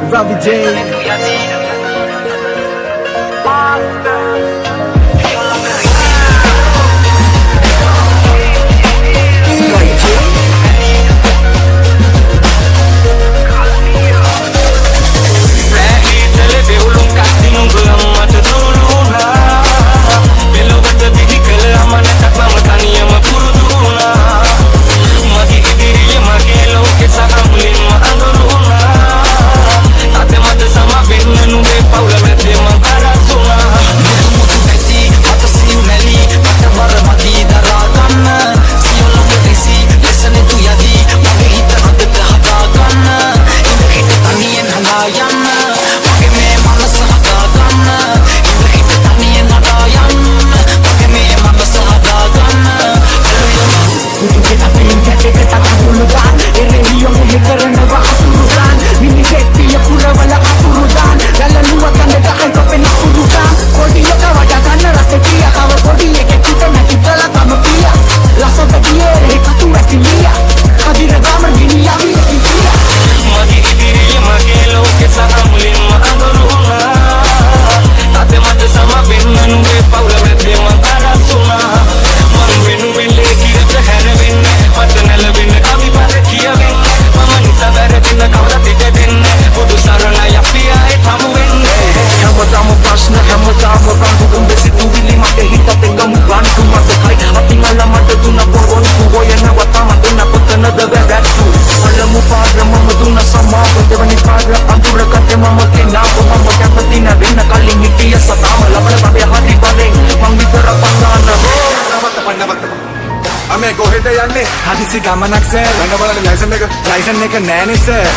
Ravi J. හදිසි ගමනක් සෑ වෙන බලන්න ලයිසන් එක නෑනේ සෑ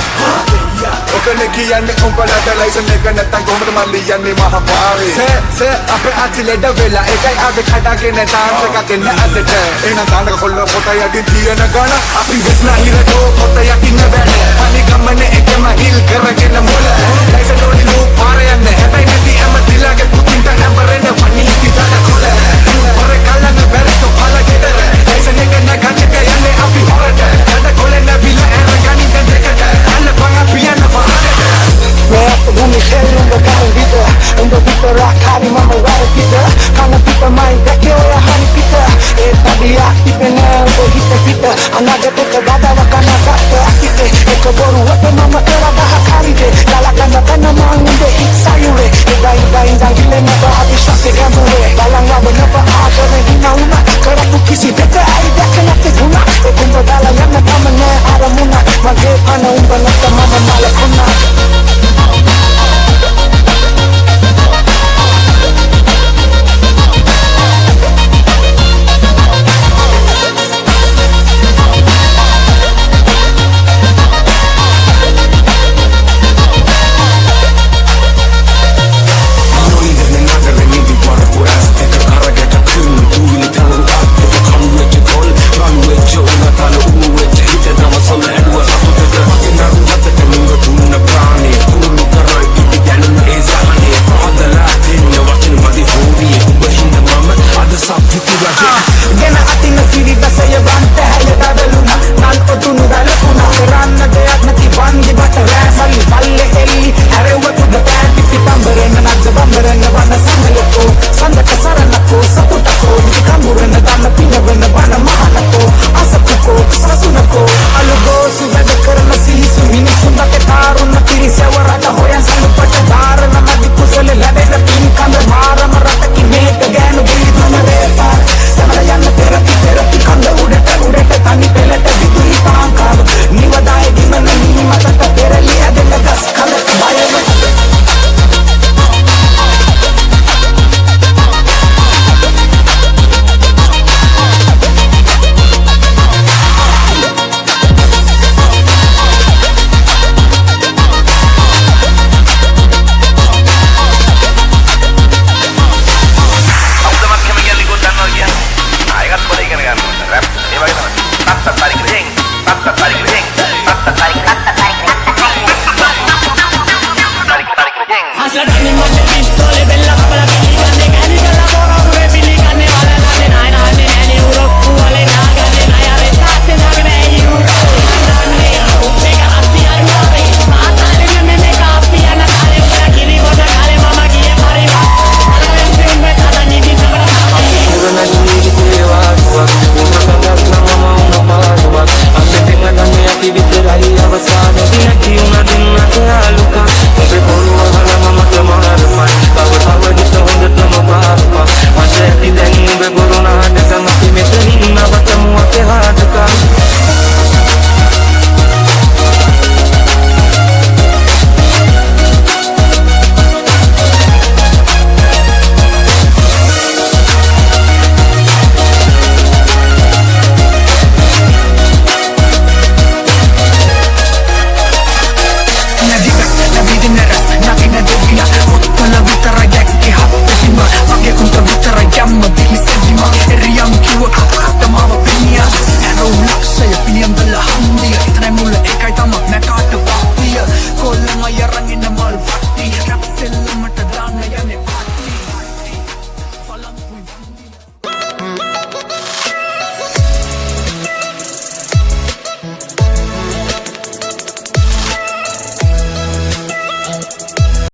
ඔකනේ කියන්නේ උඹලට ලයිසන් එක නැත්තම් කොහොමද මන් ලියන්නේ මහ පාරේ සෑ අපේ අච්චි ලෙඩ වෙලා එකයි ආවේ කඩගෙන තාන්ත එකක් එන්න අදට එහෙනම් තාන්තක කොල්ල පොත යටින් තියෙන ගණ අපි වෙස්නා හිරටෝ පොත යටින් වැඩ පනි ගමනේ එකම හිල් කරගෙන මොල ලයිසන් ඕනි ලූ පාරේ යන්නේ හැබැයි නැති හැම දිලගේ පුතින්ට නම්බරෙන් වනි කිතන කොල පොර කල්ලන බැරිතෝ පල ගෙදර ලයිසන් එක නැගන්න යන්නේ අපි හොරට හද කොලේ නැවිලා ඇරගනි දෙකට අන්න පංග පියන්න Me bumi khel unda kan vida unda pita rakari mama wara pita kana pita mai deke oya hari pita e tabiya tipena go hita pita anaga pita dada wakana kata akite eko boru wata mama era baha karide dala kana mangunde sayure ida gile na baha vishwase gamure balang waba napa agare hina una kara tu kisi beka ai daka nate guna e kumba